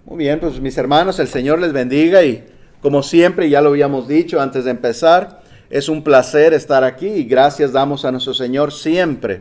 Muy bien, pues mis hermanos, el Señor les bendiga y como siempre, ya lo habíamos dicho antes de empezar, es un placer estar aquí y gracias damos a nuestro Señor siempre,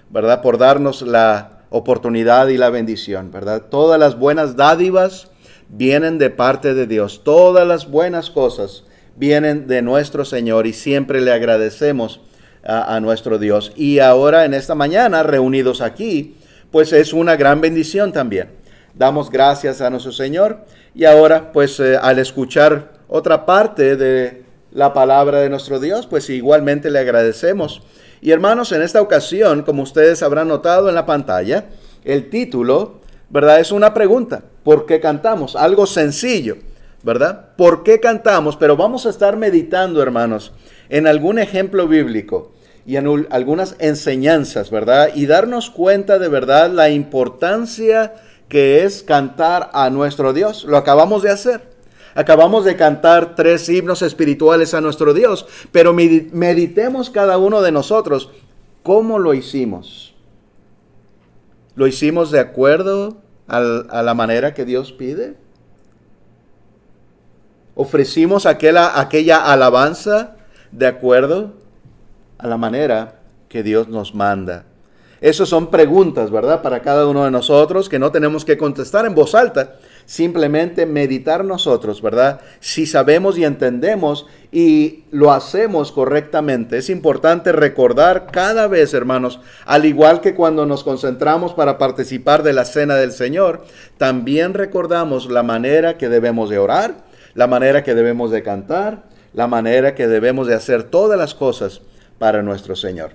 ¿verdad? Por darnos la oportunidad y la bendición, ¿verdad? Todas las buenas dádivas vienen de parte de Dios, todas las buenas cosas vienen de nuestro Señor y siempre le agradecemos a nuestro Dios. Y ahora en esta mañana, reunidos aquí, pues es una gran bendición también. Damos gracias a nuestro Señor y ahora pues al escuchar otra parte de la palabra de nuestro Dios, pues igualmente le agradecemos. Y hermanos, en esta ocasión, como ustedes habrán notado en la pantalla, el título, ¿verdad? Es una pregunta. ¿Por qué cantamos? Algo sencillo, ¿verdad? ¿Por qué cantamos? Pero vamos a estar meditando, hermanos, en algún ejemplo bíblico y en algunas enseñanzas, ¿verdad? Y darnos cuenta de verdad la importancia que es cantar a nuestro Dios. Lo acabamos de hacer. Acabamos de cantar 3 himnos espirituales a nuestro Dios, pero meditemos cada uno de nosotros cómo lo hicimos. ¿Lo hicimos de acuerdo a la manera que Dios pide? ¿Ofrecimos aquella alabanza de acuerdo a la manera que Dios nos manda? Esas son preguntas, ¿verdad? Para cada uno de nosotros que no tenemos que contestar en voz alta. Simplemente meditar nosotros, ¿verdad? Si sabemos y entendemos y lo hacemos correctamente. Es importante recordar cada vez, hermanos, al igual que cuando nos concentramos para participar de la cena del Señor, también recordamos la manera que debemos de orar, la manera que debemos de cantar, la manera que debemos de hacer todas las cosas para nuestro Señor.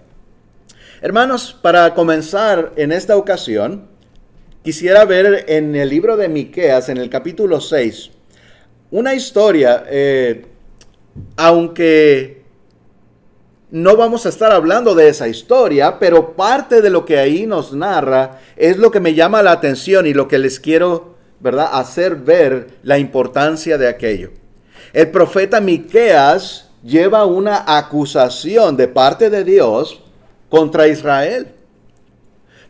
Hermanos, para comenzar en esta ocasión, quisiera ver en el libro de Miqueas, en el capítulo 6, una historia, aunque no vamos a estar hablando de esa historia, pero parte de lo que ahí nos narra es lo que me llama la atención y lo que les quiero, ¿verdad?, hacer ver la importancia de aquello. El profeta Miqueas lleva una acusación de parte de Dios contra Israel.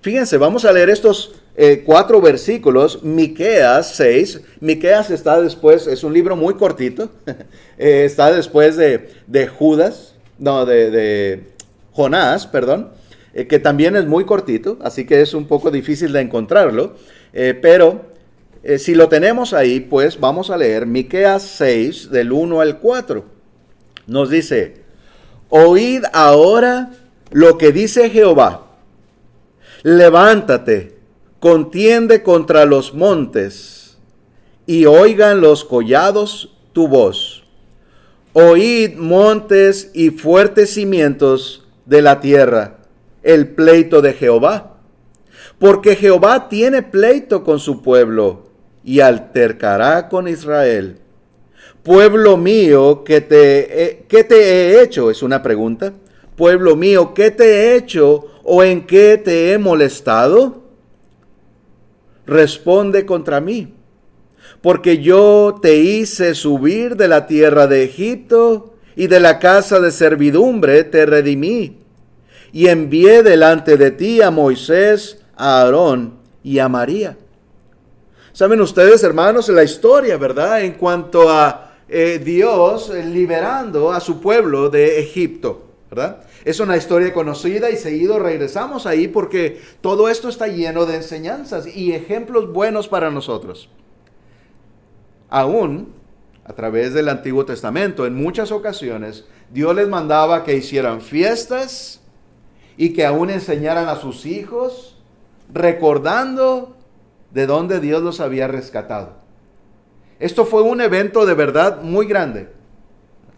Fíjense, vamos a leer estos 4 versículos. Miqueas 6. Miqueas está después, es un libro muy cortito. Está después de Judas, no, de Jonás, perdón, que también es muy cortito, así que es un poco difícil de encontrarlo. Pero si lo tenemos ahí, pues vamos a leer Miqueas 6, del 1 al 4. Nos dice: oíd ahora lo que dice Jehová. Levántate, contiende contra los montes, y oigan los collados tu voz. Oíd, montes y fuertes cimientos de la tierra, el pleito de Jehová. Porque Jehová tiene pleito con su pueblo, y altercará con Israel. Pueblo mío, ¿qué te he hecho? Es una pregunta. Pueblo mío, ¿qué te he hecho o en qué te he molestado? Responde contra mí, porque yo te hice subir de la tierra de Egipto y de la casa de servidumbre te redimí. Y envié delante de ti a Moisés, a Aarón y a María. Saben ustedes, hermanos, la historia, ¿verdad? En cuanto a Dios liberando a su pueblo de Egipto, ¿verdad? Es una historia conocida y seguido regresamos ahí porque todo esto está lleno de enseñanzas y ejemplos buenos para nosotros. Aún a través del Antiguo Testamento, en muchas ocasiones, Dios les mandaba que hicieran fiestas y que aún enseñaran a sus hijos, recordando de dónde Dios los había rescatado. Esto fue un evento de verdad muy grande,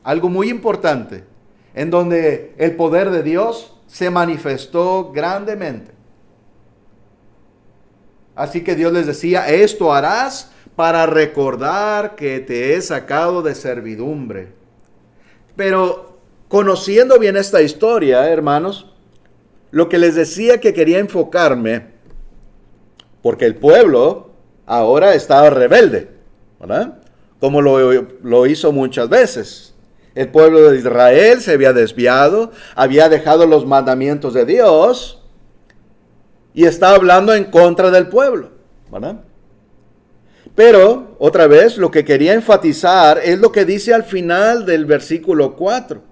algo muy importante, en donde el poder de Dios se manifestó grandemente. Así que Dios les decía: esto harás para recordar que te he sacado de servidumbre. Pero conociendo bien esta historia, hermanos, lo que les decía que quería enfocarme, porque el pueblo ahora estaba rebelde, ¿verdad? Como lo hizo muchas veces. El pueblo de Israel se había desviado, había dejado los mandamientos de Dios y estaba hablando en contra del pueblo, ¿verdad? Pero, otra vez, lo que quería enfatizar es lo que dice al final del versículo 4.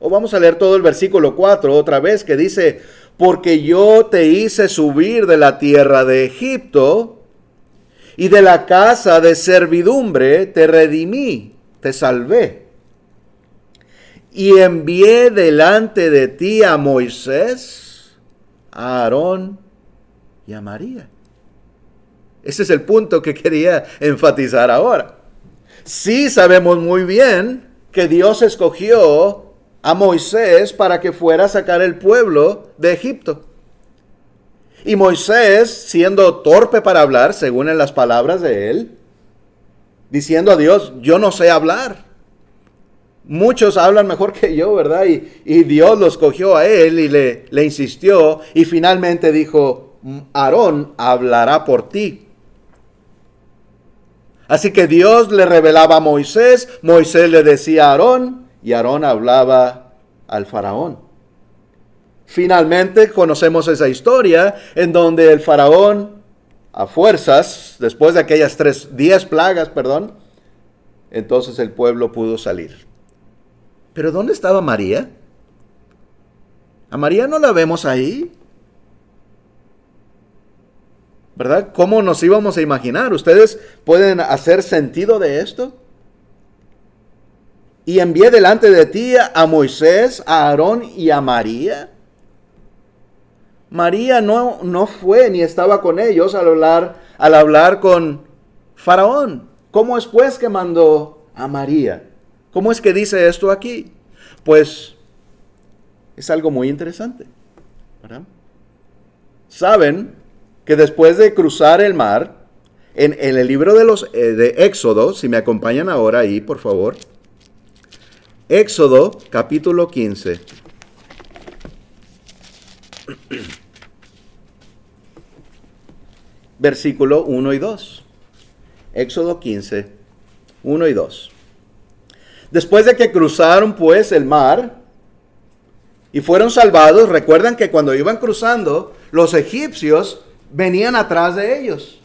O vamos a leer todo el versículo 4 otra vez, que dice, porque yo te hice subir de la tierra de Egipto y de la casa de servidumbre te redimí, te salvé. Y envié delante de ti a Moisés, a Aarón y a María. Ese es el punto que quería enfatizar ahora. Sí sabemos muy bien que Dios escogió a Moisés para que fuera a sacar el pueblo de Egipto. Y Moisés, siendo torpe para hablar, según en las palabras de él, diciendo a Dios, yo no sé hablar. Muchos hablan mejor que yo, ¿verdad? Y Dios lo escogió a él y le insistió y finalmente dijo, Aarón hablará por ti. Así que Dios le revelaba a Moisés, Moisés le decía a Aarón y Aarón hablaba al faraón. Finalmente conocemos esa historia en donde el faraón, a fuerzas, después de aquellas 10 plagas, entonces el pueblo pudo salir. Pero ¿dónde estaba María? A María no la vemos ahí. ¿Verdad? ¿Cómo nos íbamos a imaginar? ¿Ustedes pueden hacer sentido de esto? Y envié delante de ti a Moisés, a Aarón y a María. María no fue ni estaba con ellos al hablar con Faraón. ¿Cómo es pues que mandó a María? ¿Cómo es que dice esto aquí? Pues es algo muy interesante, ¿verdad? Saben que después de cruzar el mar, en el libro de Éxodo, si me acompañan ahora ahí, por favor. Éxodo, capítulo 15. Versículo 1 y 2. Éxodo 15, 1 y 2. Después de que cruzaron pues el mar y fueron salvados, recuerdan que cuando iban cruzando, los egipcios venían atrás de ellos.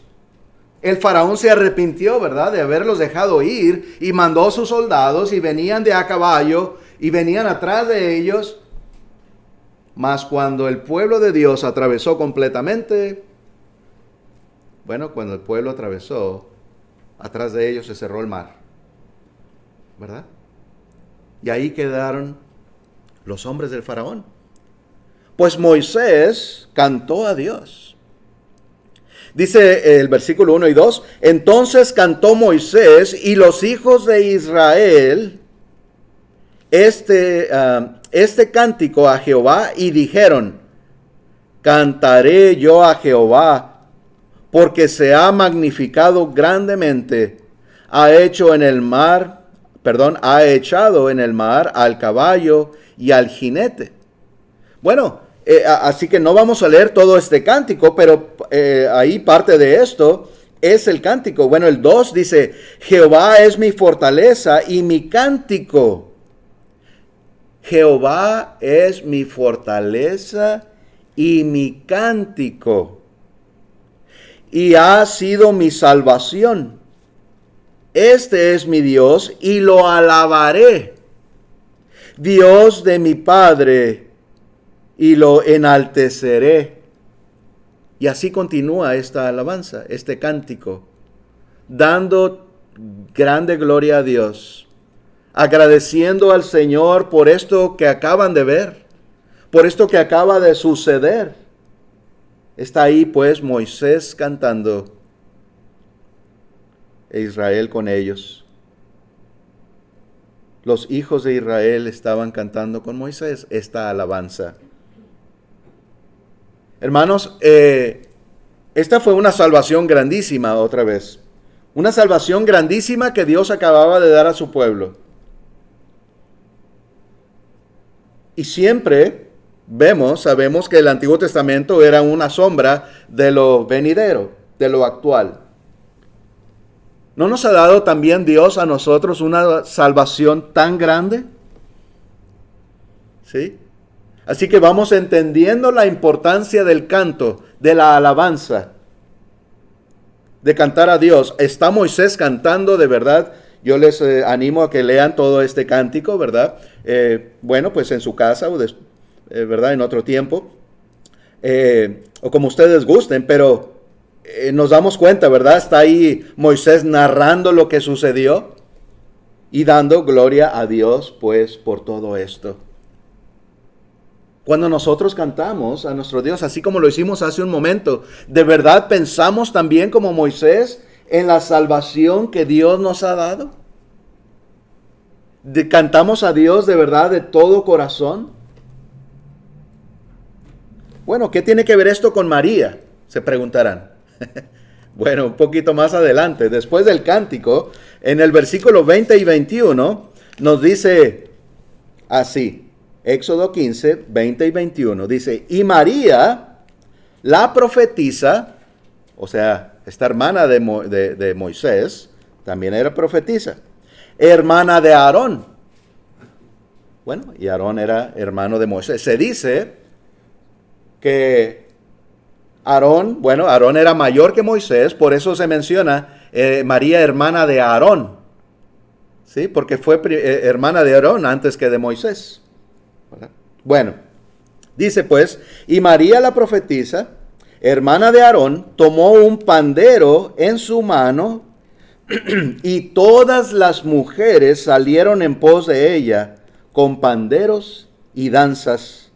El faraón se arrepintió, ¿verdad?, de haberlos dejado ir y mandó a sus soldados y venían de a caballo y venían atrás de ellos. Mas cuando el pueblo de Dios atravesó completamente, cuando el pueblo atravesó, atrás de ellos se cerró el mar, ¿verdad? Y ahí quedaron los hombres del faraón. Pues Moisés cantó a Dios. Dice el versículo 1 y 2, entonces cantó Moisés y los hijos de Israel este cántico a Jehová y dijeron, cantaré yo a Jehová porque se ha magnificado grandemente, ha echado en el mar al caballo y al jinete. Así que no vamos a leer todo este cántico, pero ahí parte de esto es el cántico. El 2 dice, Jehová es mi fortaleza y mi cántico. Jehová es mi fortaleza y mi cántico. Y ha sido mi salvación. Este es mi Dios y lo alabaré. Dios de mi Padre, y lo enalteceré. Y así continúa esta alabanza, este cántico, dando grande gloria a Dios, agradeciendo al Señor por esto que acaban de ver, por esto que acaba de suceder. Está ahí pues Moisés cantando, e Israel con ellos. Los hijos de Israel estaban cantando con Moisés esta alabanza. Hermanos, esta fue una salvación grandísima otra vez. Una salvación grandísima que Dios acababa de dar a su pueblo. Y siempre sabemos que el Antiguo Testamento era una sombra de lo venidero, de lo actual. ¿No nos ha dado también Dios a nosotros una salvación tan grande? ¿Sí? Así que vamos entendiendo la importancia del canto, de la alabanza. de cantar a Dios. ¿Está Moisés cantando de verdad? Yo les animo a que lean todo este cántico, ¿verdad? Bueno, pues en su casa o ¿verdad? En otro tiempo. O como ustedes gusten, pero nos damos cuenta, ¿verdad? Está ahí Moisés narrando lo que sucedió y dando gloria a Dios, pues, por todo esto. Cuando nosotros cantamos a nuestro Dios, así como lo hicimos hace un momento, ¿de verdad pensamos también como Moisés en la salvación que Dios nos ha dado? ¿Cantamos a Dios de verdad de todo corazón? Bueno, ¿qué tiene que ver esto con María? Se preguntarán. Bueno, un poquito más adelante, después del cántico, en el versículo 20 y 21, nos dice así. Éxodo 15, 20 y 21 dice, y María, la profetisa, o sea, esta hermana de Moisés, también era profetisa, hermana de Aarón. Bueno, y Aarón era hermano de Moisés. Se dice que Aarón era mayor que Moisés, por eso se menciona María, hermana de Aarón. ¿Sí? Porque fue hermana de Aarón antes que de Moisés. Bueno, dice pues, y María la profetisa, hermana de Aarón, tomó un pandero en su mano y todas las mujeres salieron en pos de ella con panderos y danzas.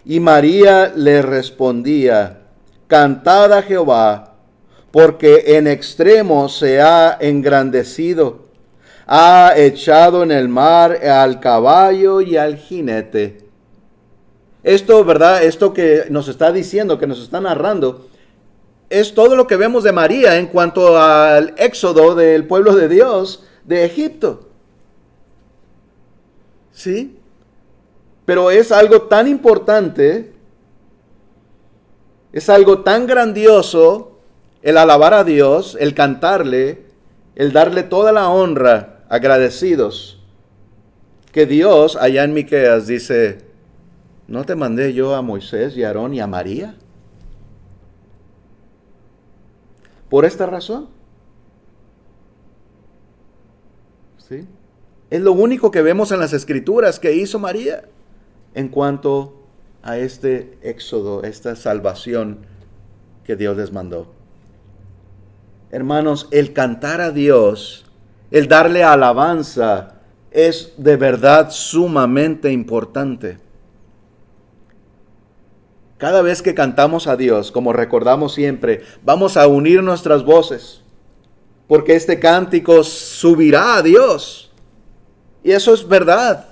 Y María le respondía, cantad a Jehová, porque en extremo se ha engrandecido. Ha echado en el mar al caballo y al jinete. Esto, ¿verdad? Esto que nos está diciendo, que nos está narrando, es todo lo que vemos de María en cuanto al éxodo del pueblo de Dios de Egipto. ¿Sí? Pero es algo tan importante, es algo tan grandioso el alabar a Dios, el cantarle, el darle toda la honra, agradecidos, que Dios allá en Miqueas dice, ¿no te mandé yo a Moisés y a Aarón y a María? Por esta razón. ¿Sí? Es lo único que vemos en las Escrituras que hizo María en cuanto a este éxodo, esta salvación que Dios les mandó. Hermanos, el cantar a Dios, el darle alabanza, es de verdad sumamente importante. Cada vez que cantamos a Dios, como recordamos siempre, vamos a unir nuestras voces, porque este cántico subirá a Dios. Y eso es verdad.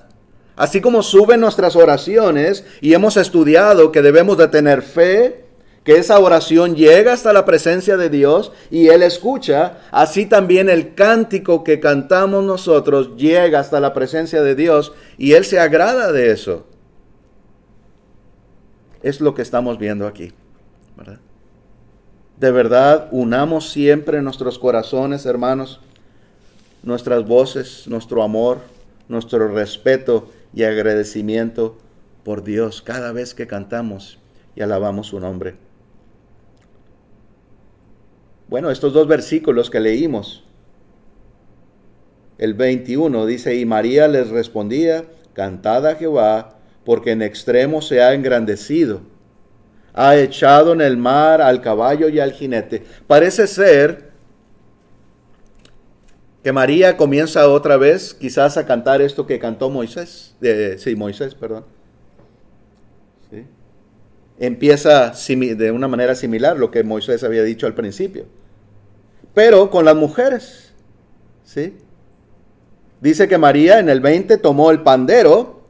Así como suben nuestras oraciones, y hemos estudiado que debemos de tener fe, que esa oración llega hasta la presencia de Dios y Él escucha, así también el cántico que cantamos nosotros llega hasta la presencia de Dios y Él se agrada de eso. Es lo que estamos viendo aquí, ¿verdad? De verdad, unamos siempre en nuestros corazones, hermanos, nuestras voces, nuestro amor, nuestro respeto y agradecimiento por Dios cada vez que cantamos y alabamos su nombre. Bueno, estos dos versículos que leímos, el 21 dice, y María les respondía, cantad a Jehová, porque en extremo se ha engrandecido. Ha echado en el mar al caballo y al jinete. Parece ser que María comienza otra vez quizás a cantar esto que cantó Moisés. Moisés, perdón. ¿Sí? Empieza de una manera similar lo que Moisés había dicho al principio. Pero con las mujeres. ¿Sí? Dice que María en el 20 tomó el pandero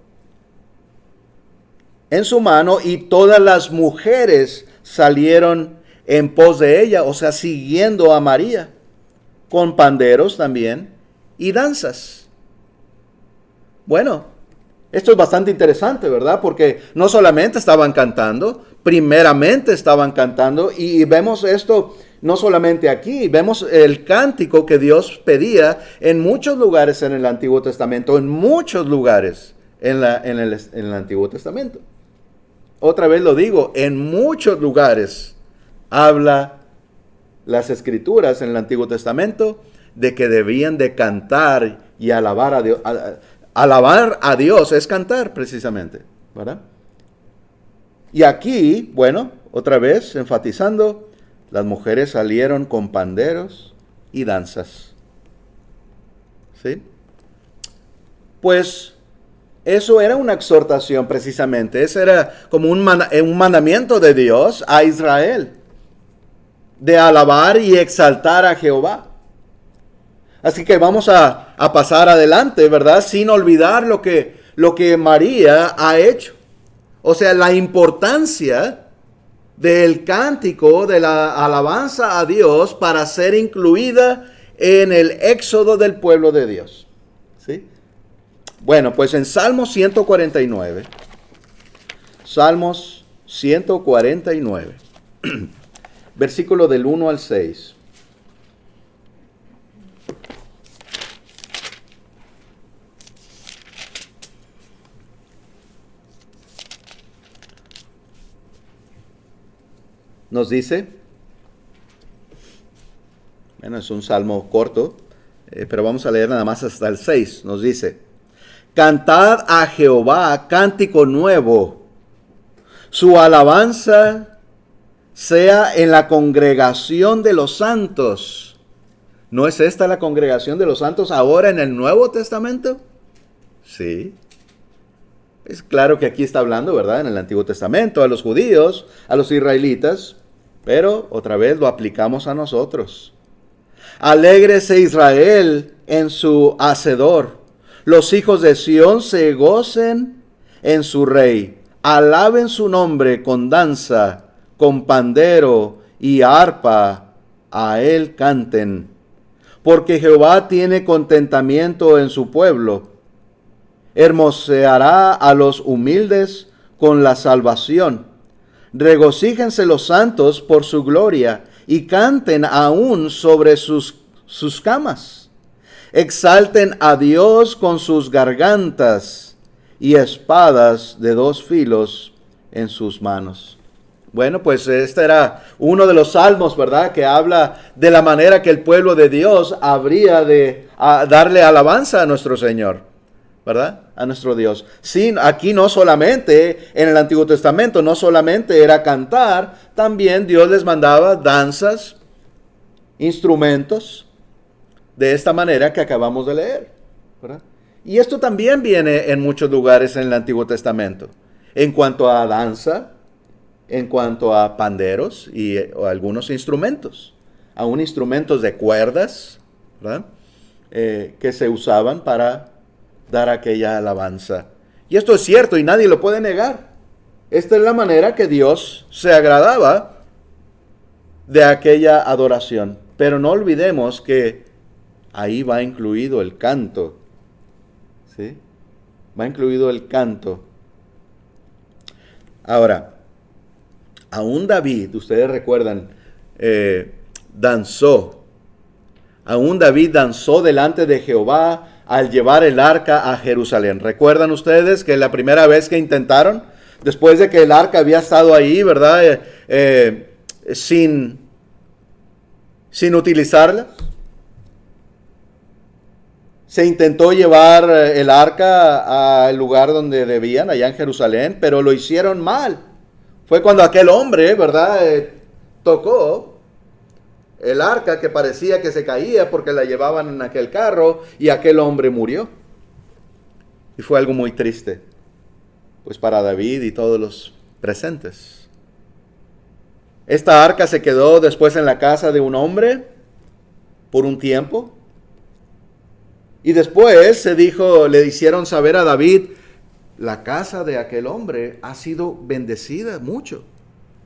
en su mano y todas las mujeres salieron en pos de ella, o sea, siguiendo a María, con panderos también y danzas. Bueno, esto es bastante interesante, ¿verdad? Porque no solamente estaban cantando, primeramente estaban cantando y vemos esto no solamente aquí, vemos el cántico que Dios pedía en muchos lugares en el Antiguo Testamento, en muchos lugares en el Antiguo Testamento. Otra vez lo digo, en muchos lugares habla las escrituras en el Antiguo Testamento de que debían de cantar y alabar a Dios. Alabar a Dios es cantar precisamente, ¿verdad? Y aquí, bueno, otra vez enfatizando, las mujeres salieron con panderos y danzas. ¿Sí? Pues eso era una exhortación precisamente, ese era como un mandamiento de Dios a Israel, de alabar y exaltar a Jehová. Así que vamos a pasar adelante, ¿verdad? Sin olvidar lo que María ha hecho. O sea, la importancia del cántico, de la alabanza a Dios para ser incluida en el éxodo del pueblo de Dios. ¿Sí? Bueno, pues en Salmos 149, Salmos 149, versículo del 1 al 6. Nos dice, bueno, es un salmo corto, pero vamos a leer nada más hasta el 6. Nos dice, cantad a Jehová cántico nuevo, su alabanza sea en la congregación de los santos. ¿No es esta la congregación de los santos ahora en el Nuevo Testamento? Sí. Es claro que aquí está hablando, ¿verdad? En el Antiguo Testamento, a los judíos, a los israelitas, pero otra vez lo aplicamos a nosotros. Alégrese Israel en su Hacedor. Los hijos de Sión se gocen en su rey. Alaben su nombre con danza, con pandero y arpa. A él canten. Porque Jehová tiene contentamiento en su pueblo. Hermoseará a los humildes con la salvación. Regocíjense los santos por su gloria y canten aún sobre sus camas. Exalten a Dios con sus gargantas y espadas de 2 filos en sus manos. Bueno, pues este era uno de los salmos, ¿verdad? Que habla de la manera que el pueblo de Dios habría de darle alabanza a nuestro Señor, ¿verdad? A nuestro Dios. Sí, aquí no solamente en el Antiguo Testamento, no solamente era cantar, también Dios les mandaba danzas, instrumentos, de esta manera que acabamos de leer, ¿verdad? Y esto también viene en muchos lugares en el Antiguo Testamento. En cuanto a danza, en cuanto a panderos o algunos instrumentos, aún instrumentos de cuerdas, ¿verdad? Que se usaban para dar aquella alabanza. Y esto es cierto y nadie lo puede negar. Esta es la manera que Dios se agradaba de aquella adoración. Pero no olvidemos que ahí va incluido el canto. ¿Sí? Va incluido el canto. Ahora, aún David, ustedes recuerdan, danzó. Aún David danzó delante de Jehová al llevar el arca a Jerusalén. ¿Recuerdan ustedes que la primera vez que intentaron, después de que el arca había estado ahí, ¿verdad? Sin utilizarla, se intentó llevar el arca al lugar donde debían, allá en Jerusalén, pero lo hicieron mal. Fue cuando aquel hombre, ¿verdad? Tocó el arca que parecía que se caía porque la llevaban en aquel carro y aquel hombre murió. Y fue algo muy triste, pues para David y todos los presentes. Esta arca se quedó después en la casa de un hombre por un tiempo. Y después le hicieron saber a David, la casa de aquel hombre ha sido bendecida mucho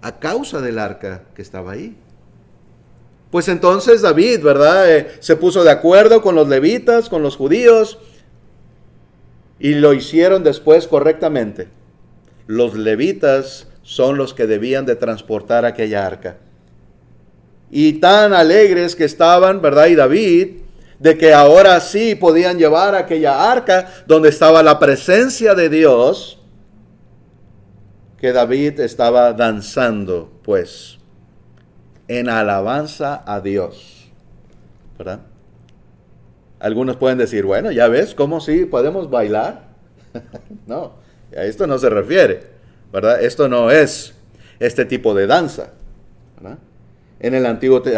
a causa del arca que estaba ahí. Pues entonces David, ¿verdad? Se puso de acuerdo con los levitas, con los judíos, y lo hicieron después correctamente. Los levitas son los que debían de transportar aquella arca. Y tan alegres que estaban, ¿verdad? Y David, de que ahora sí podían llevar aquella arca donde estaba la presencia de Dios, que David estaba danzando, pues. en alabanza a Dios, ¿verdad? Algunos pueden decir, bueno, ya ves cómo sí podemos bailar. No, a esto no se refiere, ¿verdad? Esto no es este tipo de danza, ¿verdad?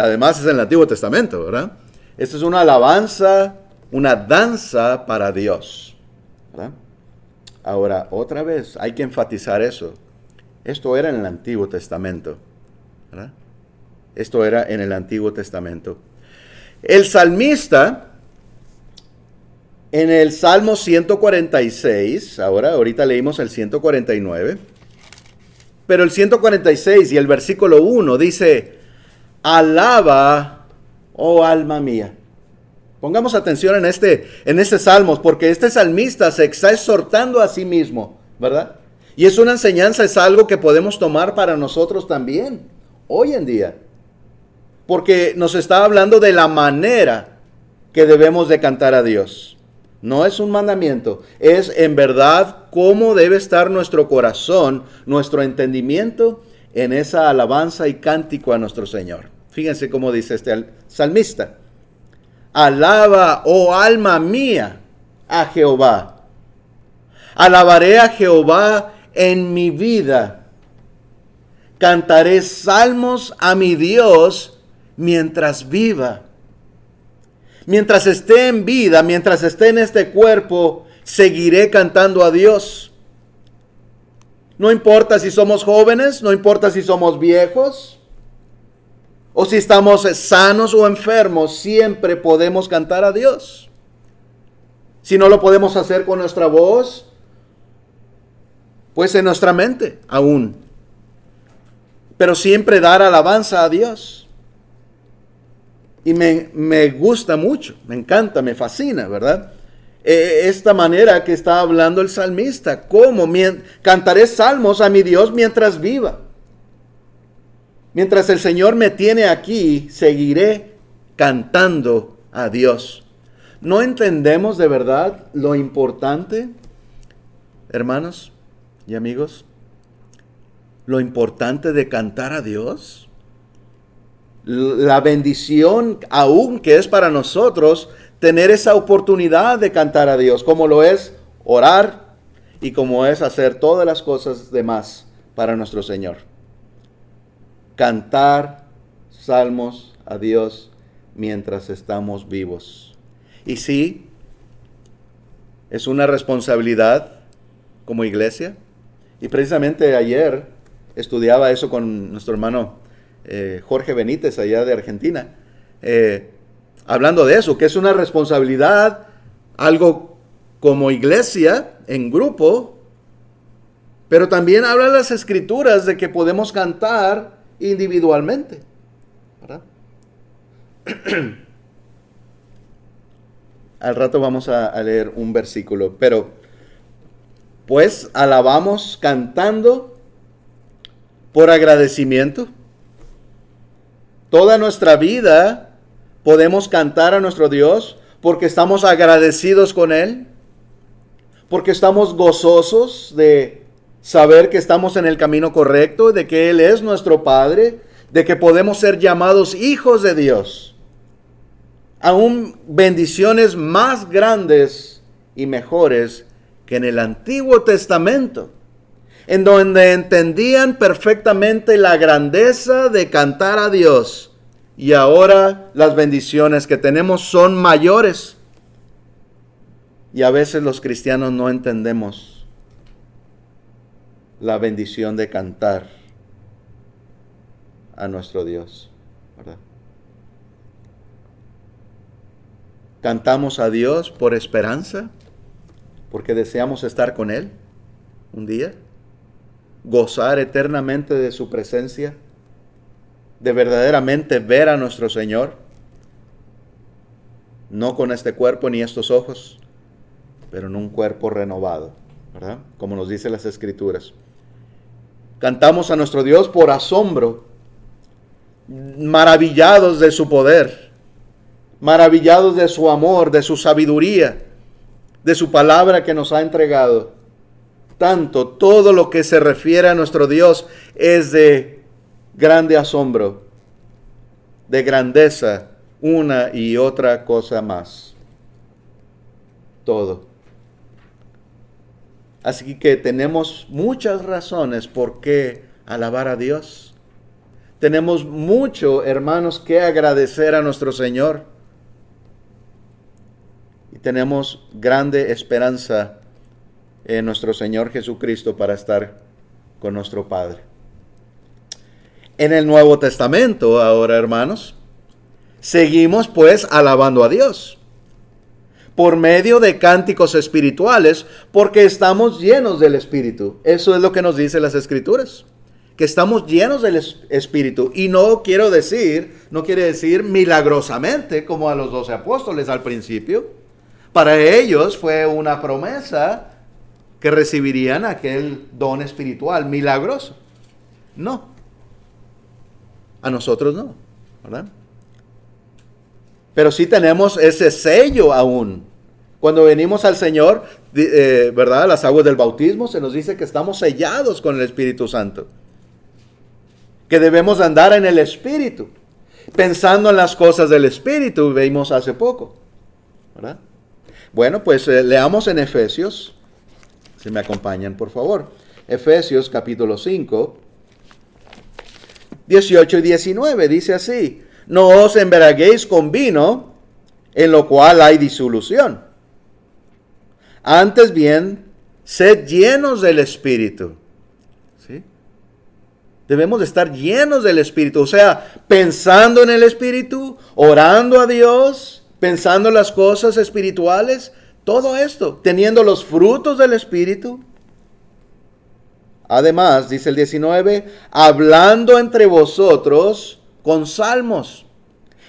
Además es en el Antiguo Testamento, ¿verdad? Esto es una alabanza, una danza para Dios, ¿verdad? Ahora, otra vez, hay que enfatizar eso. Esto era en el Antiguo Testamento, ¿verdad? Esto era en el Antiguo Testamento. El salmista, en el Salmo 146, ahorita leímos el 149, pero el 146 y el versículo 1 dice, alaba, oh alma mía. Pongamos atención en este salmo, porque este salmista se está exhortando a sí mismo, ¿verdad? Y es una enseñanza, es algo que podemos tomar para nosotros también, hoy en día. Porque nos está hablando de la manera que debemos de cantar a Dios. No es un mandamiento, es en verdad cómo debe estar nuestro corazón, nuestro entendimiento en esa alabanza y cántico a nuestro Señor. Fíjense cómo dice este salmista. Alaba, oh alma mía, a Jehová. Alabaré a Jehová en mi vida. Cantaré salmos a mi Dios mientras viva. Mientras esté en vida, mientras esté en este cuerpo, seguiré cantando a Dios. No importa si somos jóvenes, no importa si somos viejos, o si estamos sanos o enfermos, siempre podemos cantar a Dios. Si no lo podemos hacer con nuestra voz, pues en nuestra mente aún. Pero siempre dar alabanza a Dios. Y me gusta mucho, me encanta, me fascina, ¿verdad? Esta manera que está hablando el salmista, ¿cómo? Cantaré salmos a mi Dios mientras viva. Mientras el Señor me tiene aquí, seguiré cantando a Dios. ¿No entendemos de verdad lo importante, hermanos y amigos? Lo importante de cantar a Dios. La bendición aún que es para nosotros tener esa oportunidad de cantar a Dios, como lo es orar y como es hacer todas las cosas demás para nuestro Señor. Cantar salmos a Dios mientras estamos vivos. Y sí, es una responsabilidad como iglesia. Y precisamente ayer estudiaba eso con nuestro hermano Jorge Benítez, allá de Argentina, hablando de eso, que es una responsabilidad, algo como iglesia, en grupo, pero también habla las Escrituras de que podemos cantar individualmente, ¿verdad? Al rato vamos a leer un versículo, pero pues alabamos cantando por agradecimiento. Toda nuestra vida podemos cantar a nuestro Dios porque estamos agradecidos con Él, porque estamos gozosos de saber que estamos en el camino correcto, de que Él es nuestro Padre, de que podemos ser llamados hijos de Dios. Aún bendiciones más grandes y mejores que en el Antiguo Testamento, en donde entendían perfectamente la grandeza de cantar a Dios. Y ahora las bendiciones que tenemos son mayores. Y a veces los cristianos no entendemos la bendición de cantar a nuestro Dios, ¿verdad? Cantamos a Dios por esperanza, porque deseamos estar con Él un día, gozar eternamente de su presencia, de verdaderamente ver a nuestro Señor, no con este cuerpo ni estos ojos, pero en un cuerpo renovado, ¿verdad? Como nos dicen las Escrituras. Cantamos a nuestro Dios por asombro, maravillados de su poder, maravillados de su amor, de su sabiduría, de su palabra que nos ha entregado. Todo lo que se refiere a nuestro Dios es de grande asombro. de grandeza, una y otra cosa más. Todo. Así que tenemos muchas razones por qué alabar a Dios. Tenemos mucho, hermanos, que agradecer a nuestro Señor. Y tenemos grande esperanza en nuestro Señor Jesucristo para estar con nuestro Padre. En el Nuevo Testamento, ahora, hermanos, seguimos pues alabando a Dios por medio de cánticos espirituales, porque estamos llenos del Espíritu. Eso es lo que nos dicen las Escrituras, que estamos llenos del Espíritu. Y no quiere decir milagrosamente, como a los 12 apóstoles al principio. Para ellos fue una promesa que recibirían aquel don espiritual milagroso. No. A nosotros no, ¿verdad? Pero sí tenemos ese sello aún. Cuando venimos al Señor, ¿verdad? Las aguas del bautismo, se nos dice que estamos sellados con el Espíritu Santo. Que debemos andar en el Espíritu, pensando en las cosas del Espíritu, vimos hace poco, ¿verdad? Bueno, pues leamos en Efesios, si me acompañan, por favor. Efesios capítulo 5, 18 y 19, dice así: no os embriaguéis con vino, en lo cual hay disolución. Antes bien, sed llenos del Espíritu. ¿Sí? Debemos de estar llenos del Espíritu, o sea, pensando en el Espíritu, orando a Dios, pensando en las cosas espirituales, todo esto, teniendo los frutos del Espíritu. Además, dice el 19, hablando entre vosotros con salmos.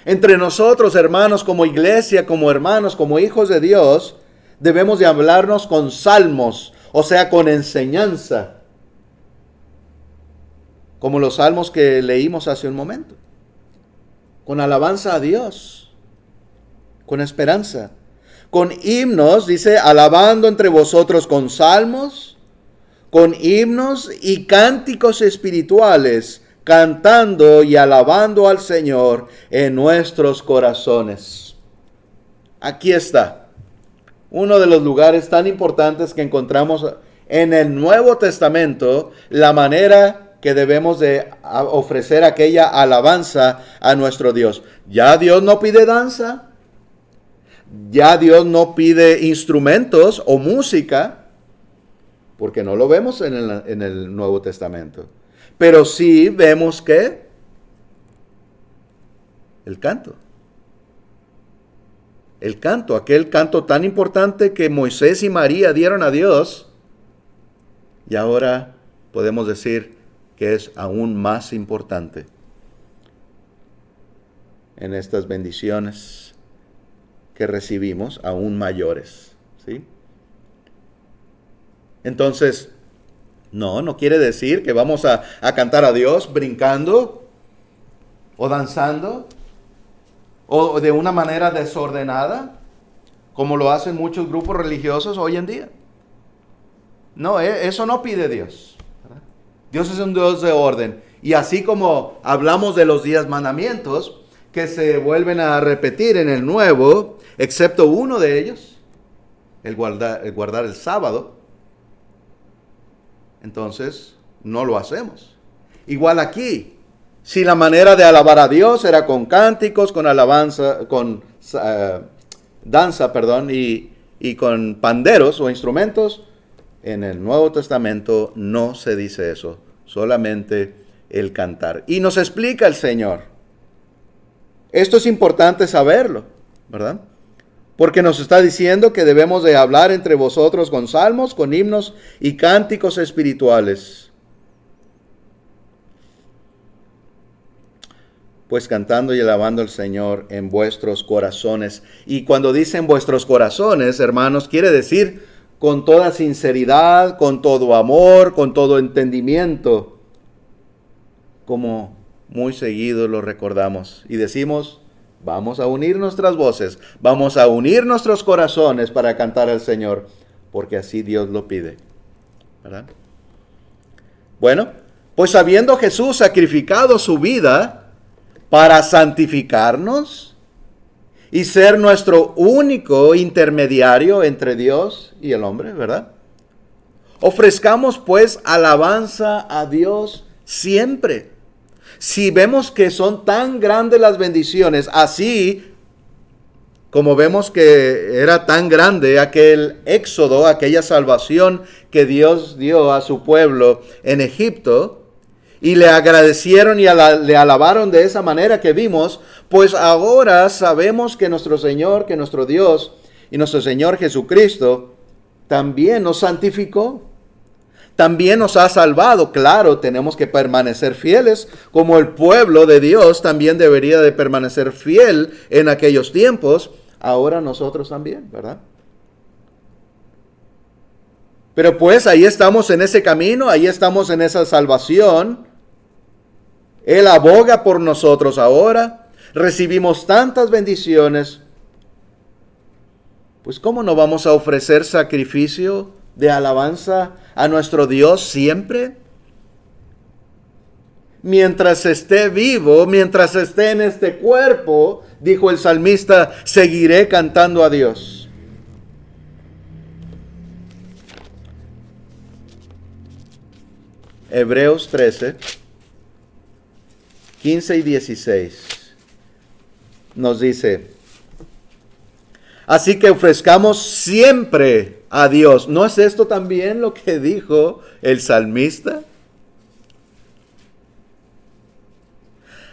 Entre nosotros, hermanos, como iglesia, como hermanos, como hijos de Dios, debemos de hablarnos con salmos, o sea, con enseñanza. Como los salmos que leímos hace un momento. Con alabanza a Dios. Con esperanza. Con himnos, dice, alabando entre vosotros con salmos, con himnos y cánticos espirituales, cantando y alabando al Señor en nuestros corazones. Aquí está. Uno de los lugares tan importantes que encontramos en el Nuevo Testamento, la manera que debemos de ofrecer aquella alabanza a nuestro Dios. Ya Dios no pide danza, ya Dios no pide instrumentos o música, porque no lo vemos en el Nuevo Testamento. Pero sí vemos que el canto. El canto, aquel canto tan importante que Moisés y María dieron a Dios, y ahora podemos decir que es aún más importante en estas bendiciones que recibimos, aún mayores, ¿sí? Entonces, no quiere decir que vamos a cantar a Dios brincando o danzando, o de una manera desordenada, como lo hacen muchos grupos religiosos hoy en día. No, eso no pide Dios. ¿Verdad? Dios es un Dios de orden. Y así como hablamos de los 10 mandamientos, que se vuelven a repetir en el Nuevo, excepto uno de ellos, el guardar el sábado, entonces no lo hacemos. Igual aquí. Si la manera de alabar a Dios era con cánticos, con alabanza, con danza, y con panderos o instrumentos, en el Nuevo Testamento no se dice eso, solamente el cantar. Y nos explica el Señor. Esto es importante saberlo, ¿verdad? Porque nos está diciendo que debemos de hablar entre vosotros con salmos, con himnos y cánticos espirituales. Pues cantando y alabando al Señor en vuestros corazones. Y cuando dicen vuestros corazones, hermanos, quiere decir con toda sinceridad, con todo amor, con todo entendimiento. Como muy seguido lo recordamos. Y decimos, vamos a unir nuestras voces, vamos a unir nuestros corazones para cantar al Señor, porque así Dios lo pide. ¿Verdad? Bueno, pues habiendo Jesús sacrificado su vida para santificarnos y ser nuestro único intermediario entre Dios y el hombre, ¿verdad? Ofrezcamos pues alabanza a Dios siempre. Si vemos que son tan grandes las bendiciones, así como vemos que era tan grande aquel éxodo, aquella salvación que Dios dio a su pueblo en Egipto, y le agradecieron y le alabaron de esa manera que vimos, pues ahora sabemos que nuestro Señor, que nuestro Dios y nuestro Señor Jesucristo también nos santificó. También nos ha salvado. Claro, tenemos que permanecer fieles, como el pueblo de Dios también debería de permanecer fiel en aquellos tiempos. Ahora nosotros también, ¿verdad? Pero pues ahí estamos en ese camino, ahí estamos en esa salvación. Él aboga por nosotros ahora. Recibimos tantas bendiciones. Pues ¿cómo no vamos a ofrecer sacrificio de alabanza a nuestro Dios siempre? Mientras esté vivo, mientras esté en este cuerpo, dijo el salmista, seguiré cantando a Dios. Hebreos 13, 15 y 16 nos dice: así que ofrezcamos siempre a Dios. ¿No es esto también lo que dijo el salmista?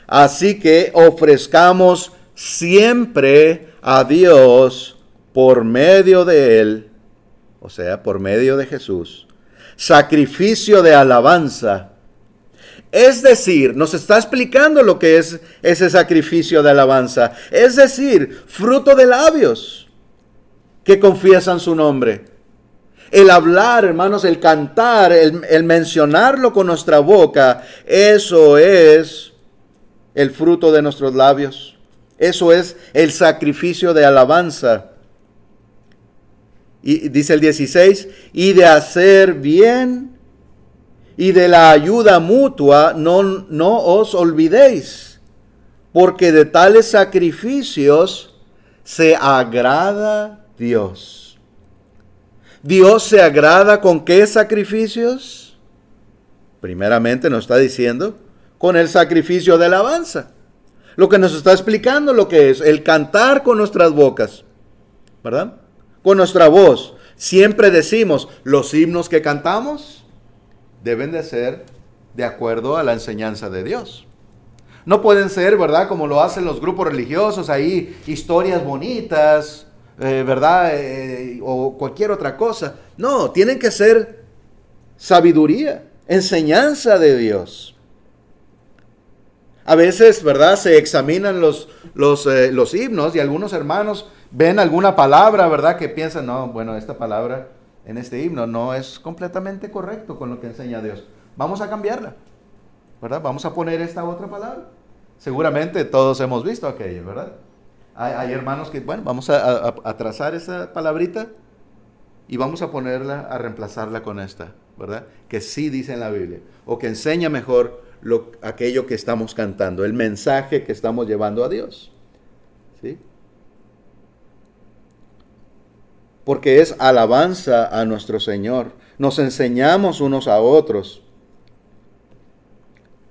Así que ofrezcamos siempre a Dios por medio de Él, o sea, por medio de Jesús, sacrificio de alabanza. Es decir, nos está explicando lo que es ese sacrificio de alabanza. Es decir, fruto de labios que confiesan su nombre. El hablar, hermanos, el cantar, el mencionarlo con nuestra boca, eso es el fruto de nuestros labios. Eso es el sacrificio de alabanza. Y dice el 16, y de hacer bien y de la ayuda mutua no os olvidéis, porque de tales sacrificios se agrada Dios. ¿Dios se agrada con qué sacrificios? Primeramente nos está diciendo con el sacrificio de alabanza. Lo que nos está explicando lo que es el cantar con nuestras bocas, ¿verdad? Con nuestra voz. Siempre decimos, los himnos que cantamos deben de ser de acuerdo a la enseñanza de Dios. No pueden ser, ¿verdad? Como lo hacen los grupos religiosos, ahí historias bonitas, ¿verdad? O cualquier otra cosa. No, tienen que ser sabiduría, enseñanza de Dios. A veces, ¿verdad? Se examinan los himnos y algunos hermanos ven alguna palabra, ¿verdad? Que piensan, no, bueno, esta palabra en este himno no es completamente correcto con lo que enseña Dios. Vamos a cambiarla, ¿verdad? Vamos a poner esta otra palabra. Seguramente todos hemos visto aquello, ¿verdad? Hay hermanos que, bueno, vamos a trazar esa palabrita y vamos a ponerla, a reemplazarla con esta, ¿verdad? Que sí dice en la Biblia, o que enseña mejor aquello que estamos cantando, el mensaje que estamos llevando a Dios, ¿sí? Porque es alabanza a nuestro Señor. Nos enseñamos unos a otros.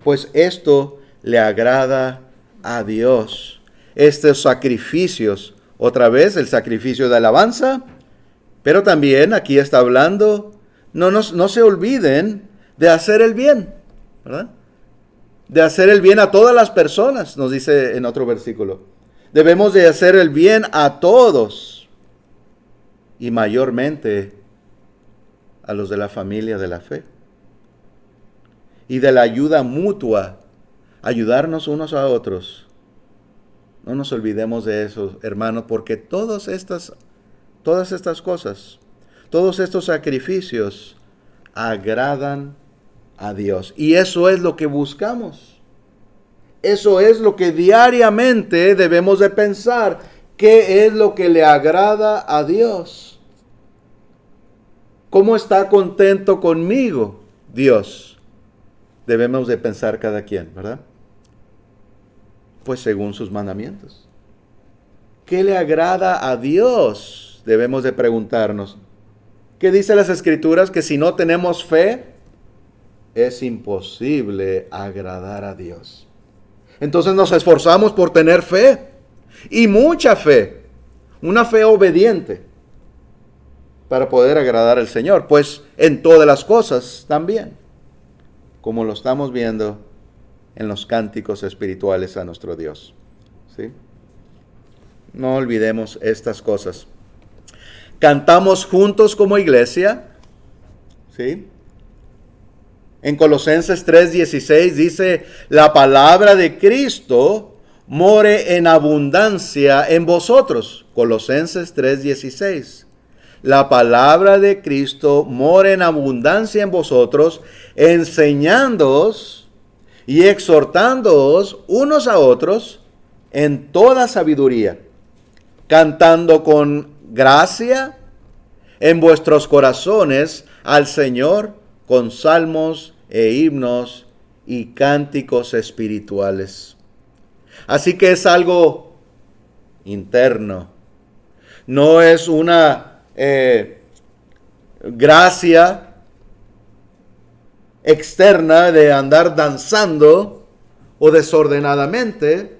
Pues esto le agrada a Dios. Estos sacrificios, otra vez el sacrificio de alabanza, pero también aquí está hablando, no se olviden de hacer el bien, ¿verdad? De hacer el bien a todas las personas, nos dice en otro versículo. Debemos de hacer el bien a todos. Y mayormente a los de la familia de la fe. Y de la ayuda mutua, ayudarnos unos a otros. No nos olvidemos de eso, hermanos, porque todas estas cosas, todos estos sacrificios agradan a Dios. Y eso es lo que buscamos. Eso es lo que diariamente debemos de pensar. ¿Qué es lo que le agrada a Dios? ¿Cómo está contento conmigo Dios? Debemos de pensar cada quien, ¿verdad? Pues según sus mandamientos. ¿Qué le agrada a Dios? Debemos de preguntarnos. ¿Qué dice las Escrituras? Que si no tenemos fe, es imposible agradar a Dios. Entonces nos esforzamos por tener fe, y mucha fe, una fe obediente, para poder agradar al Señor, pues en todas las cosas también, como lo estamos viendo en los cánticos espirituales a nuestro Dios. ¿Sí? No olvidemos estas cosas. Cantamos juntos como iglesia. ¿Sí? En Colosenses 3:16 dice, la palabra de Cristo more en abundancia en vosotros. Colosenses 3:16. La palabra de Cristo more en abundancia en vosotros, enseñándoos y exhortándoos unos a otros en toda sabiduría, cantando con gracia en vuestros corazones al Señor con salmos e himnos y cánticos espirituales. Así que es algo interno. No es una gracia externa de andar danzando o desordenadamente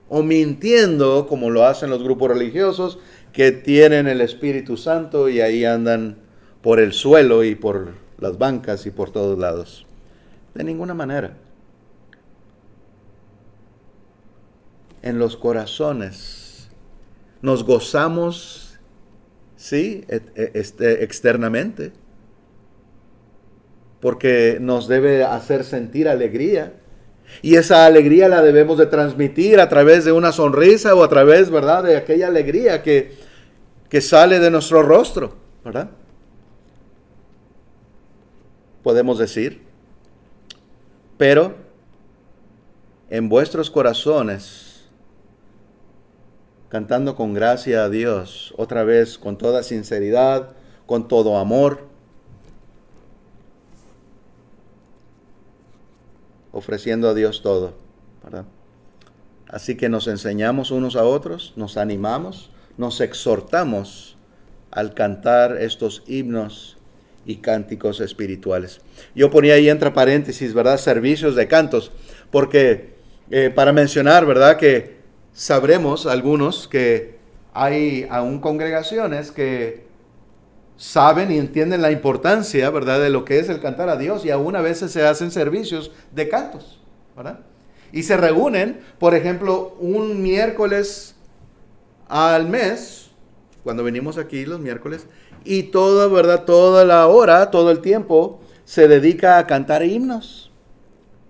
o mintiendo como lo hacen los grupos religiosos que tienen el Espíritu Santo y ahí andan por el suelo y por las bancas y por todos lados. De ninguna manera. En los corazones nos gozamos, sí, externamente, porque nos debe hacer sentir alegría. Y esa alegría la debemos de transmitir a través de una sonrisa o a través, ¿verdad?, de aquella alegría que sale de nuestro rostro, ¿verdad? Podemos decir, pero en vuestros corazones, cantando con gracia a Dios, otra vez con toda sinceridad, con todo amor, ofreciendo a Dios todo, ¿verdad? Así que nos enseñamos unos a otros, nos animamos, nos exhortamos al cantar estos himnos y cánticos espirituales. Yo ponía ahí entre paréntesis, ¿verdad?, servicios de cantos, porque para mencionar, ¿verdad?, que sabremos algunos que hay aún congregaciones que saben y entienden la importancia, ¿verdad?, de lo que es el cantar a Dios, y aún a veces se hacen servicios de cantos, ¿verdad? Y se reúnen, por ejemplo, un miércoles al mes, cuando venimos aquí los miércoles, y toda, ¿verdad?, toda la hora, todo el tiempo, se dedica a cantar himnos,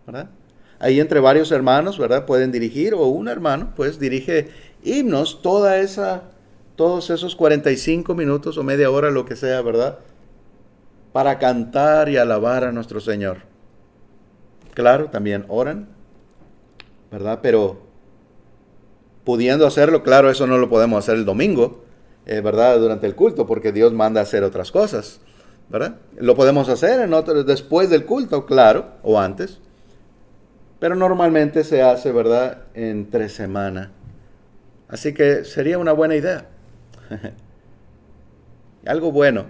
¿verdad? Ahí entre varios hermanos, ¿verdad?, pueden dirigir, o un hermano, pues, dirige himnos, todos esos 45 minutos o media hora, lo que sea, ¿verdad?, para cantar y alabar a nuestro Señor. Claro, también oran, ¿verdad? Pero pudiendo hacerlo, claro, eso no lo podemos hacer el domingo, ¿verdad?, durante el culto, porque Dios manda a hacer otras cosas, ¿verdad? Lo podemos hacer después del culto, claro, o antes, pero normalmente se hace, ¿verdad?, entre semana. Así que sería una buena idea. Algo bueno,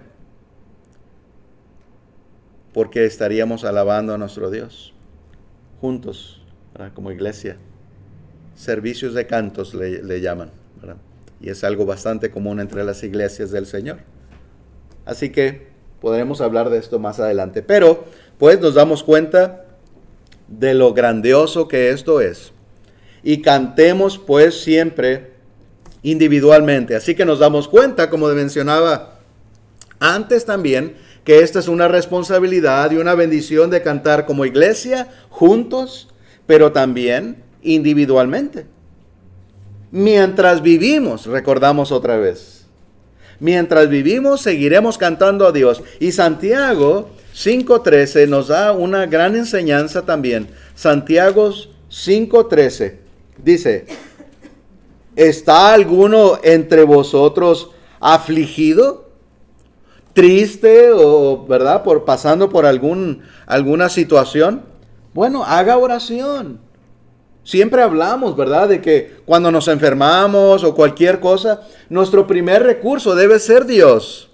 porque estaríamos alabando a nuestro Dios juntos, ¿verdad?, como iglesia. Servicios de cantos le llaman, ¿verdad? Y es algo bastante común entre las iglesias del Señor. Así que podremos hablar de esto más adelante, pero pues nos damos cuenta de lo grandioso que esto es, y cantemos pues siempre individualmente. Así que nos damos cuenta, como mencionaba antes también, que esta es una responsabilidad y una bendición de cantar como iglesia, juntos, pero también individualmente. Mientras vivimos, recordamos otra vez, mientras vivimos seguiremos cantando a Dios. Y Santiago 5:13 nos da una gran enseñanza también. Santiago 5:13 dice: ¿está alguno entre vosotros afligido, triste o, ¿verdad?, pasando por alguna situación? Bueno, haga oración. Siempre hablamos, ¿verdad? De que cuando nos enfermamos o cualquier cosa, nuestro primer recurso debe ser Dios.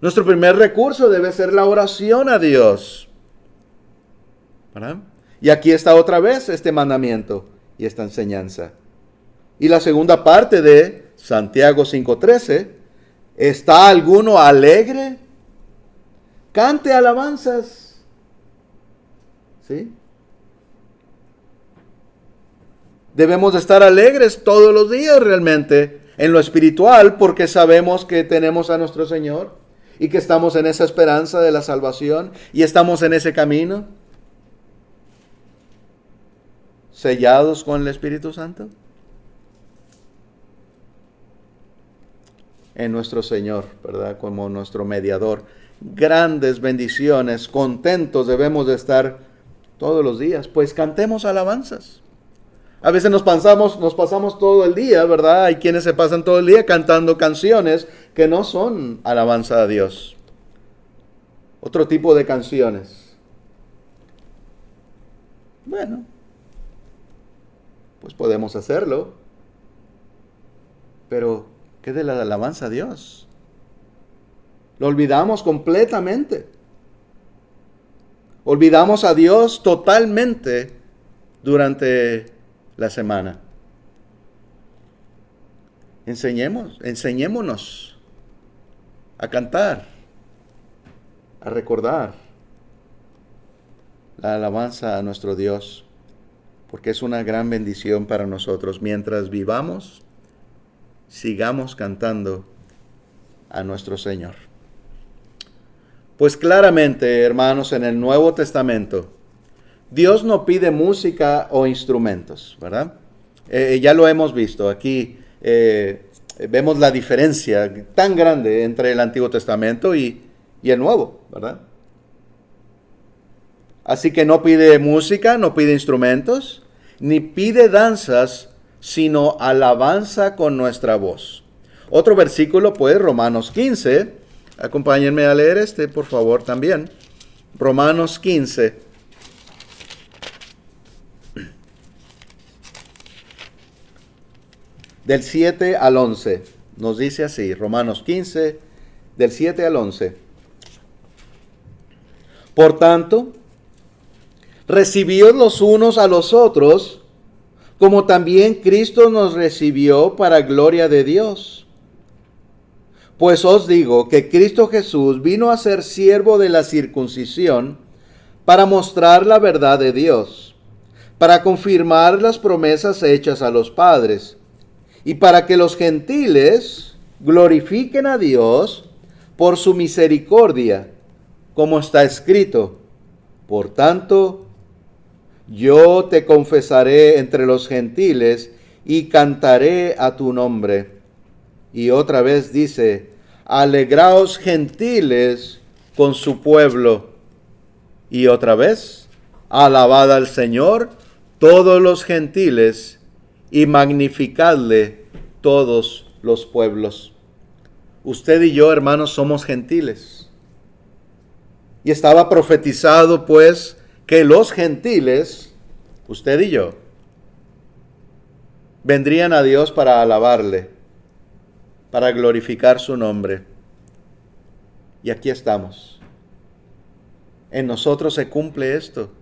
Nuestro primer recurso debe ser la oración a Dios, ¿verdad? Y aquí está otra vez este mandamiento y esta enseñanza. Y la segunda parte de Santiago 5:13, ¿está alguno alegre? Cante alabanzas. ¿Sí? Debemos de estar alegres todos los días realmente en lo espiritual porque sabemos que tenemos a nuestro Señor y que estamos en esa esperanza de la salvación y estamos en ese camino sellados con el Espíritu Santo en nuestro Señor, ¿verdad? Como nuestro mediador. Grandes bendiciones, contentos debemos de estar todos los días, pues cantemos alabanzas. A veces nos pasamos todo el día, ¿verdad? Hay quienes se pasan todo el día cantando canciones que no son alabanza a Dios. Otro tipo de canciones. Bueno, pues podemos hacerlo. Pero, ¿qué de la alabanza a Dios? Lo olvidamos completamente. Olvidamos a Dios totalmente durante la semana. Enseñémonos a cantar, a recordar la alabanza a nuestro Dios, porque es una gran bendición para nosotros. Mientras vivamos, sigamos cantando a nuestro Señor. Pues claramente, hermanos, en el Nuevo Testamento, Dios no pide música o instrumentos, ¿verdad? Ya lo hemos visto. Aquí vemos la diferencia tan grande entre el Antiguo Testamento y el Nuevo, ¿verdad? Así que no pide música, no pide instrumentos, ni pide danzas, sino alabanza con nuestra voz. Otro versículo, pues, Romanos 15. Acompáñenme a leer este, por favor, también. Romanos 15. Del 7 al 11, nos dice así, Romanos 15, del 7 al 11. Por tanto, recibíos los unos a los otros, como también Cristo nos recibió para gloria de Dios. Pues os digo que Cristo Jesús vino a ser siervo de la circuncisión para mostrar la verdad de Dios, para confirmar las promesas hechas a los padres, y para que los gentiles glorifiquen a Dios por su misericordia, como está escrito. Por tanto, yo te confesaré entre los gentiles y cantaré a tu nombre. Y otra vez dice, alegraos gentiles con su pueblo. Y otra vez, alabad al Señor todos los gentiles y magnificadle todos los pueblos. Usted y yo, hermanos, somos gentiles. Y estaba profetizado, pues, que los gentiles, usted y yo, vendrían a Dios para alabarle, para glorificar su nombre. Y aquí estamos. En nosotros se cumple esto.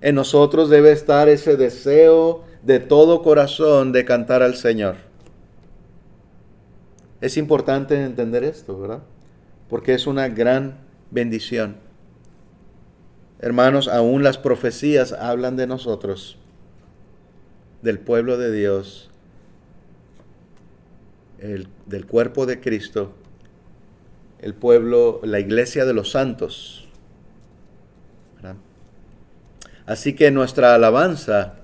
En nosotros debe estar ese deseo de todo corazón de cantar al Señor. Es importante entender esto, ¿verdad? Porque es una gran bendición. Hermanos, aún las profecías hablan de nosotros, del pueblo de Dios, del cuerpo de Cristo, el pueblo, la iglesia de los santos, ¿verdad? Así que nuestra alabanza,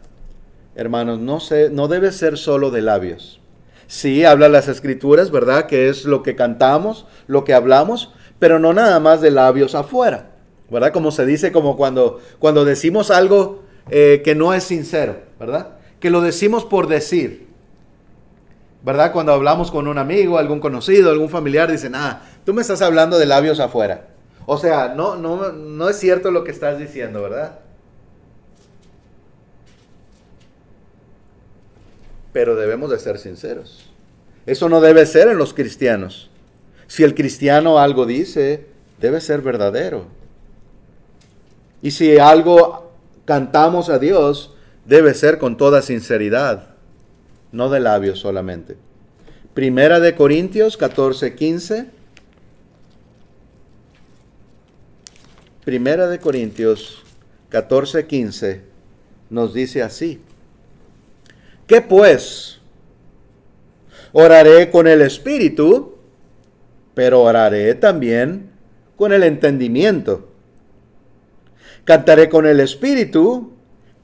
hermanos, no debe ser solo de labios. Sí, habla las Escrituras, ¿verdad? Que es lo que cantamos, lo que hablamos, pero no nada más de labios afuera, ¿verdad? Como se dice, como cuando decimos algo que no es sincero, ¿verdad? Que lo decimos por decir, ¿verdad? Cuando hablamos con un amigo, algún conocido, algún familiar, dicen, tú me estás hablando de labios afuera. O sea, no es cierto lo que estás diciendo, ¿verdad? pero debemos de ser sinceros. Eso no debe ser en los cristianos. Si el cristiano algo dice, debe ser verdadero. Y si algo cantamos a Dios, debe ser con toda sinceridad, no de labios solamente. Primera de Corintios 14:15. Primera de Corintios 14:15 nos dice así: ¿qué pues? Oraré con el espíritu, pero oraré también con el entendimiento. Cantaré con el espíritu,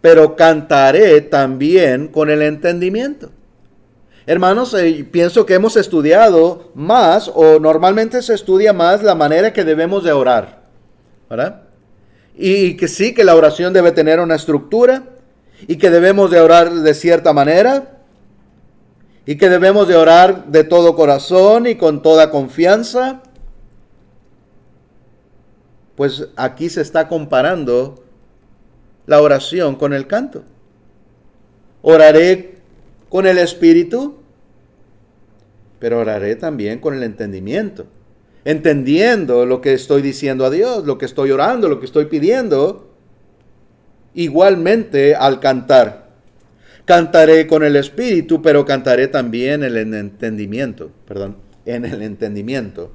pero cantaré también con el entendimiento. Hermanos, pienso que hemos estudiado más, o normalmente se estudia más, la manera que debemos de orar, ¿verdad? Y que sí, que la oración debe tener una estructura, y que debemos de orar de cierta manera, y que debemos de orar de todo corazón y con toda confianza. Pues aquí se está comparando la oración con el canto. Oraré con el espíritu, pero oraré también con el entendimiento. Entendiendo lo que estoy diciendo a Dios, lo que estoy orando, lo que estoy pidiendo. Igualmente al cantar. Cantaré con el espíritu, pero cantaré también en el entendimiento. En el entendimiento.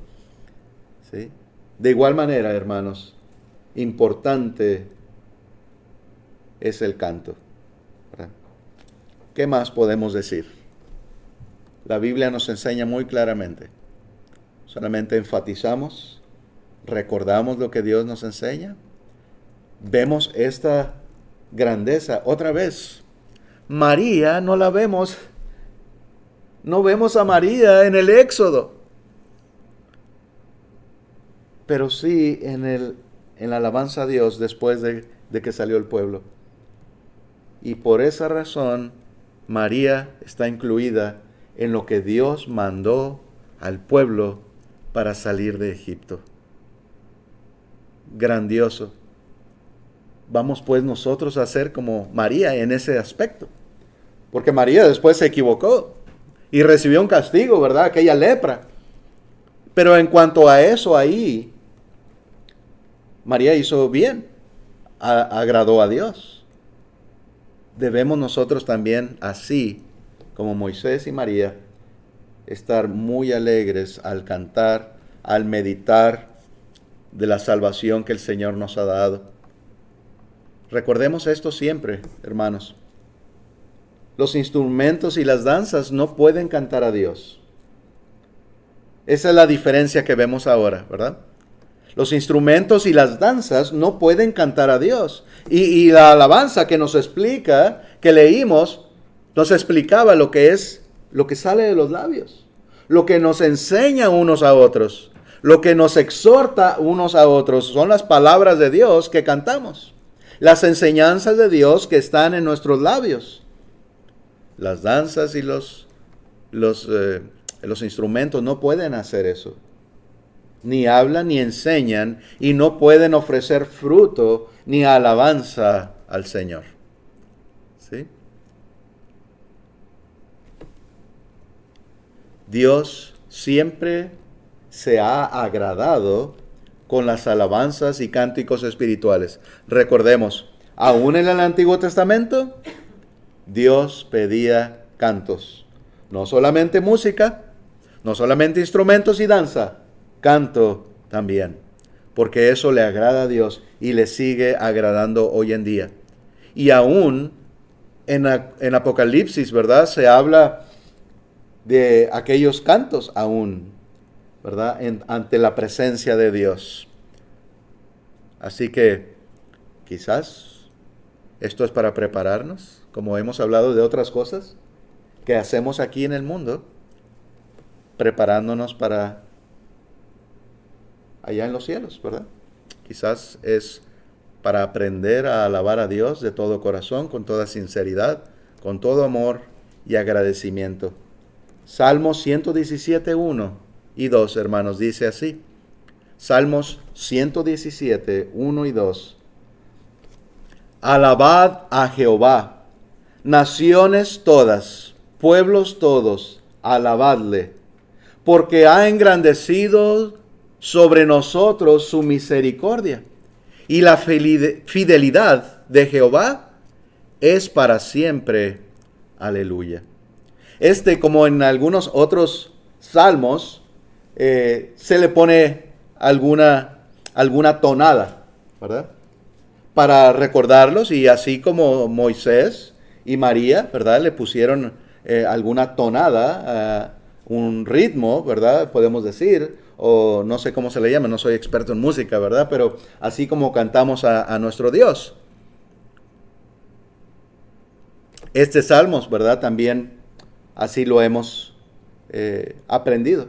¿Sí? De igual manera, hermanos, importante es el canto. ¿Verdad? ¿Qué más podemos decir? La Biblia nos enseña muy claramente. Solamente enfatizamos, recordamos lo que Dios nos enseña. Vemos esta grandeza otra vez. María no la vemos. No vemos a María en el Éxodo. Pero sí en la alabanza a Dios después de que salió el pueblo. Y por esa razón, María está incluida en lo que Dios mandó al pueblo para salir de Egipto. Grandioso. Vamos pues nosotros a ser como María en ese aspecto. Porque María después se equivocó y recibió un castigo, ¿verdad? Aquella lepra. Pero en cuanto a eso ahí, María hizo bien, agradó a Dios. Debemos nosotros también, así como Moisés y María, estar muy alegres al cantar, al meditar de la salvación que el Señor nos ha dado. Recordemos esto siempre, hermanos. Los instrumentos y las danzas no pueden cantar a Dios. Esa es la diferencia que vemos ahora, ¿verdad? Los instrumentos y las danzas no pueden cantar a Dios. Y la alabanza que nos explica, que leímos, nos explicaba lo que es, lo que sale de los labios, lo que nos enseña unos a otros, lo que nos exhorta unos a otros. Son las palabras de Dios que cantamos, las enseñanzas de Dios que están en nuestros labios. Las danzas y los instrumentos no pueden hacer eso. Ni hablan ni enseñan y no pueden ofrecer fruto ni alabanza al Señor. ¿Sí? Dios siempre se ha agradado con las alabanzas y cánticos espirituales. Recordemos, aún en el Antiguo Testamento, Dios pedía cantos. No solamente música, no solamente instrumentos y danza, canto también, porque eso le agrada a Dios y le sigue agradando hoy en día. Y aún en Apocalipsis, ¿verdad? Se habla de aquellos cantos aún, ¿verdad? Ante la presencia de Dios. Así que quizás esto es para prepararnos, como hemos hablado de otras cosas que hacemos aquí en el mundo, preparándonos para allá en los cielos, ¿verdad? Quizás es para aprender a alabar a Dios de todo corazón, con toda sinceridad, con todo amor y agradecimiento. Salmos 117, 1 y 2, hermanos, dice así. Salmos 117, 1 y 2. Alabad a Jehová, naciones todas, pueblos todos, alabadle, porque ha engrandecido sobre nosotros su misericordia, y la fidelidad de Jehová es para siempre. Aleluya. Como en algunos otros salmos, se le pone alguna tonada, ¿verdad? Para recordarlos, y así como Moisés y María, ¿verdad? Le pusieron alguna tonada, un ritmo, ¿verdad? Podemos decir, o no sé cómo se le llama, no soy experto en música, ¿verdad? Pero así como cantamos a nuestro Dios. Este Salmos, ¿verdad? También así lo hemos aprendido.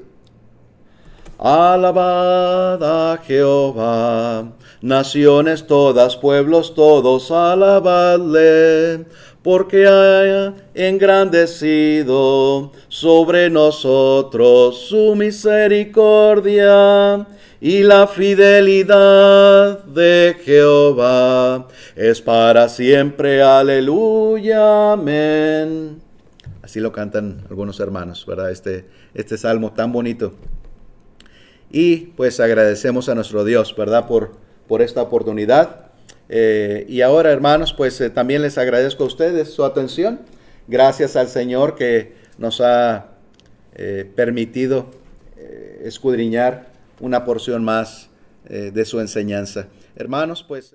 Alabad a Jehová, naciones todas, pueblos todos, alabadle, porque ha engrandecido sobre nosotros su misericordia, y la fidelidad de Jehová es para siempre. Aleluya, amén. Así lo cantan algunos hermanos, ¿verdad? Este salmo tan bonito. Y pues agradecemos a nuestro Dios, ¿verdad? Por esta oportunidad. Y ahora, hermanos, pues también les agradezco a ustedes su atención. Gracias al Señor que nos ha permitido escudriñar una porción más de su enseñanza. Hermanos, pues...